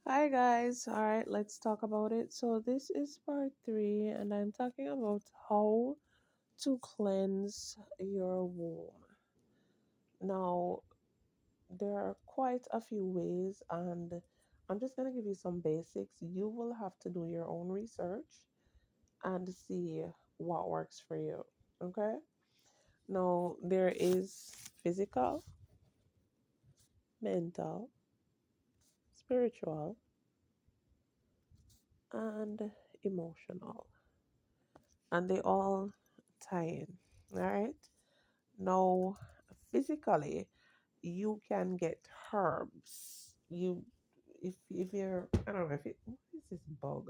Hi guys. All right, let's talk about it. So this is part 3 and I'm talking about how to cleanse your womb. Now, there are quite a few ways and I'm just going to give you some basics. You will have to do your own research and see what works for you. Okay? Now, there is physical, mental, spiritual, and emotional. And they all tie in. All right. Now, physically, you can get herbs. If you're, I don't know if it, what is this bug?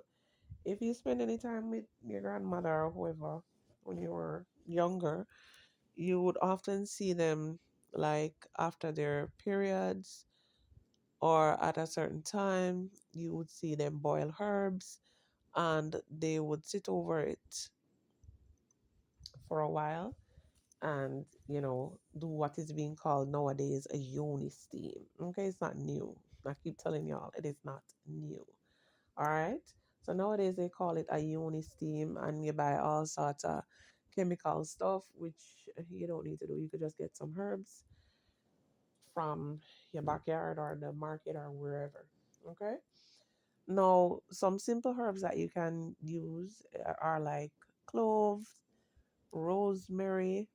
If you spend any time with your grandmother or whoever when you were younger, you would often see them like after their periods or at a certain time, you would see them boil herbs and they would sit over it for a while and do what is being called nowadays a yoni steam. Okay, it's not new. I keep telling y'all it is not new. All right, so nowadays they call it a yoni steam and you buy all sorts of chemical stuff which you don't need to do. You could just get some herbs from your backyard or the market or wherever. Okay, now some simple herbs that you can use are like cloves, rosemary,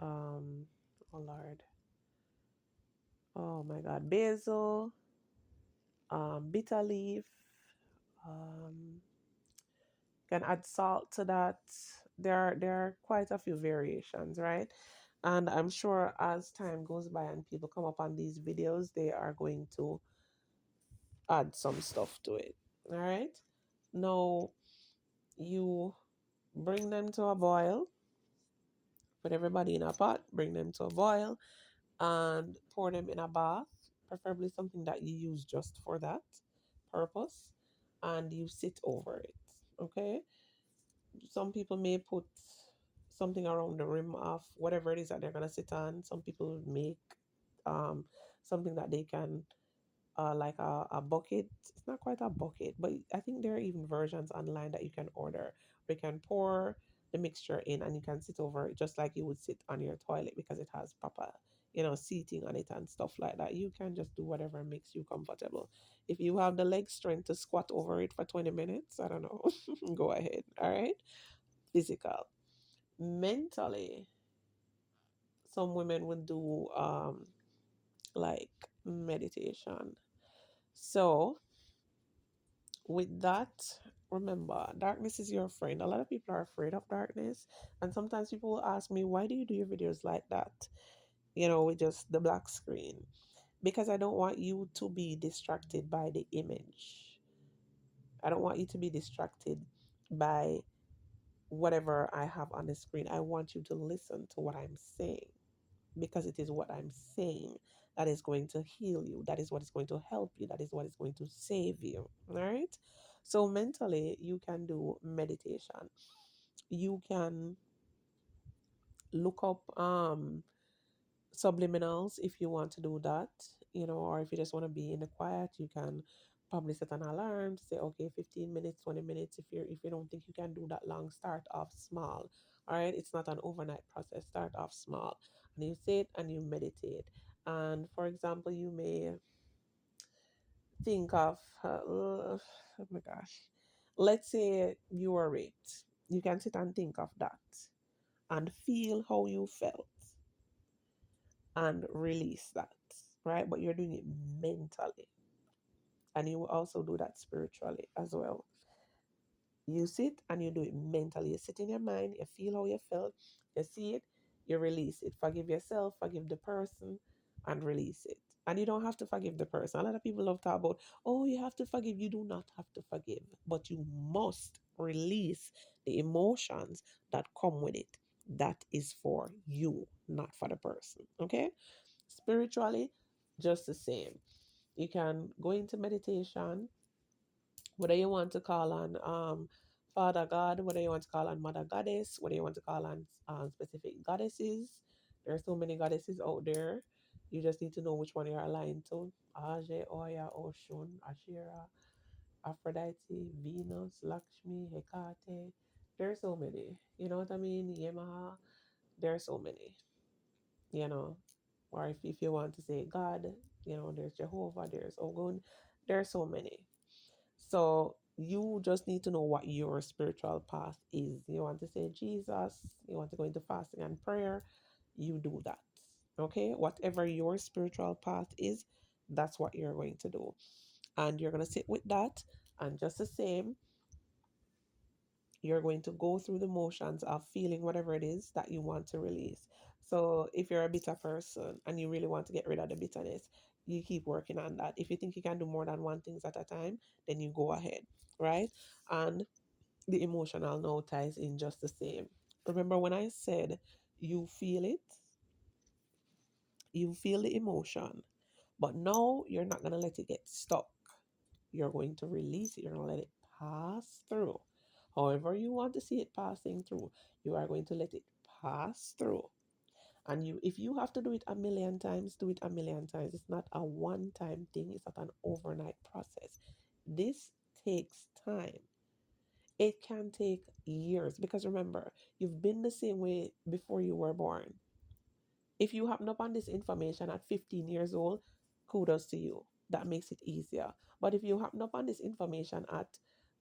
um oh lord, oh my god, basil, bitter leaf, um can add salt to that. There are quite a few variations, right? And I'm sure as time goes by and people come up on these videos, they are going to add some stuff to it. All right, now you bring them to a boil, put everybody in a pot, bring them to a boil, and pour them in a bath, preferably something that you use just for that purpose, and you sit over it. Okay? Some people may put something around the rim of whatever it is that they're gonna sit on. Some people make um something that they can like a bucket. It's not quite a bucket, but I think there are even versions online that you can order. You can pour the mixture in and you can sit over it just like you would sit on your toilet because it has proper, seating on it and stuff like that. You can just do whatever makes you comfortable. If you have the leg strength to squat over it for 20 minutes, I don't know, go ahead. All right. Physical. Mentally, some women would do like meditation. So with that, remember, darkness is your friend. A lot of people are afraid of darkness, and sometimes people will ask me, why do you do your videos like that, with just the black screen? Because I don't want you to be distracted by the image. I don't want you to be distracted by whatever I have on the screen. I want you to listen to what I'm saying, because it is what I'm saying that is going to heal you. That is what is going to help you. That is what is going to save you. All right. So, mentally, you can do meditation. You can look up subliminals if you want to do that, or if you just want to be in the quiet, you can probably set an alarm to say, okay, 15 minutes, 20 minutes. If you don't think you can do that long, start off small. All right, it's not an overnight process. Start off small and you sit and you meditate. And for example, you may think of oh my gosh, let's say you were raped. You can sit and think of that and feel how you felt and release that, right? But you're doing it mentally, and you will also do that spiritually as well. You sit and you do it mentally. You sit in your mind, you feel how you felt, you see it, you release it. Forgive yourself, forgive the person, and release it. And you don't have to forgive the person. A lot of people love to talk about, oh, you have to forgive. You do not have to forgive, but you must release the emotions that come with it. That is for you, not for the person. Okay? Spiritually, just the same. You can go into meditation, whether you want to call on Father God, whether you want to call on Mother Goddess, whether you want to call on specific goddesses. There are so many goddesses out there. You just need to know which one you're aligned to. Aje, Oya, Oshun, Ashira, Aphrodite, Venus, Lakshmi, Hecate. There's so many. You know what I mean? Yamaha. There's so many. You know. Or if you want to say God, there's Jehovah, there's Ogun. There's so many. So you just need to know what your spiritual path is. You want to say Jesus, you want to go into fasting and prayer, you do that. Okay? Whatever your spiritual path is, that's what you're going to do. And you're going to sit with that. And just the same, you're going to go through the motions of feeling whatever it is that you want to release. So if you're a bitter person and you really want to get rid of the bitterness, you keep working on that. If you think you can do more than one things at a time, then you go ahead, right? And the emotional now ties in just the same. Remember when I said you feel it, you feel the emotion, but now you're not going to let it get stuck. You're going to release it. You're going to let it pass through. However, you want to see it passing through, you are going to let it pass through. And if you have to do it a million times, do it a million times. It's not a one-time thing. It's not an overnight process. This takes time. It can take years because remember, you've been the same way before you were born. If you happen upon this information at 15 years old, kudos to you. That makes it easier. But if you happen upon this information at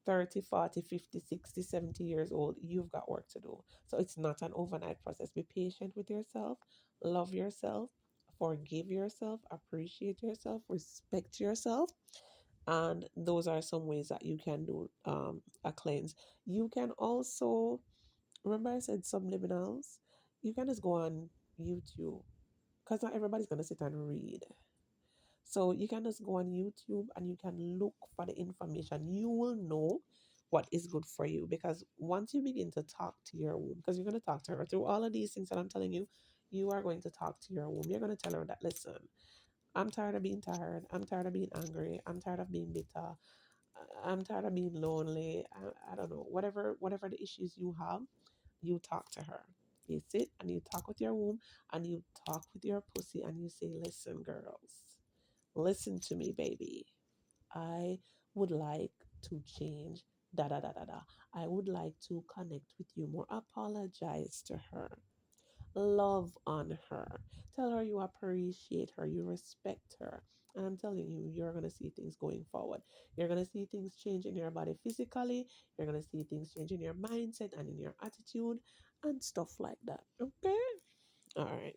30, 40, 50, 60, 70 years old, you've got work to do. So it's not an overnight process. Be patient with yourself, love yourself, forgive yourself, appreciate yourself, respect yourself. And those are some ways that you can do a cleanse. You can also, remember I said subliminals? You can just go on YouTube because not everybody's going to sit and read. So you can just go on YouTube and you can look for the information. You will know what is good for you because once you begin to talk to your womb, because you're going to talk to her through all of these things that I'm telling you, you are going to talk to your womb. You're going to tell her that, listen, I'm tired of being tired. I'm tired of being angry. I'm tired of being bitter. I'm tired of being lonely. I don't know. Whatever the issues you have, you talk to her. You sit and you talk with your womb and you talk with your pussy and you say, listen, girls, listen to me, baby. I would like to change. Da da da da da. I would like to connect with you more. Apologize to her. Love on her. Tell her you appreciate her, you respect her. And I'm telling you, you're going to see things going forward. You're going to see things change in your body physically. You're going to see things change in your mindset and in your attitude and stuff like that. Okay? All right.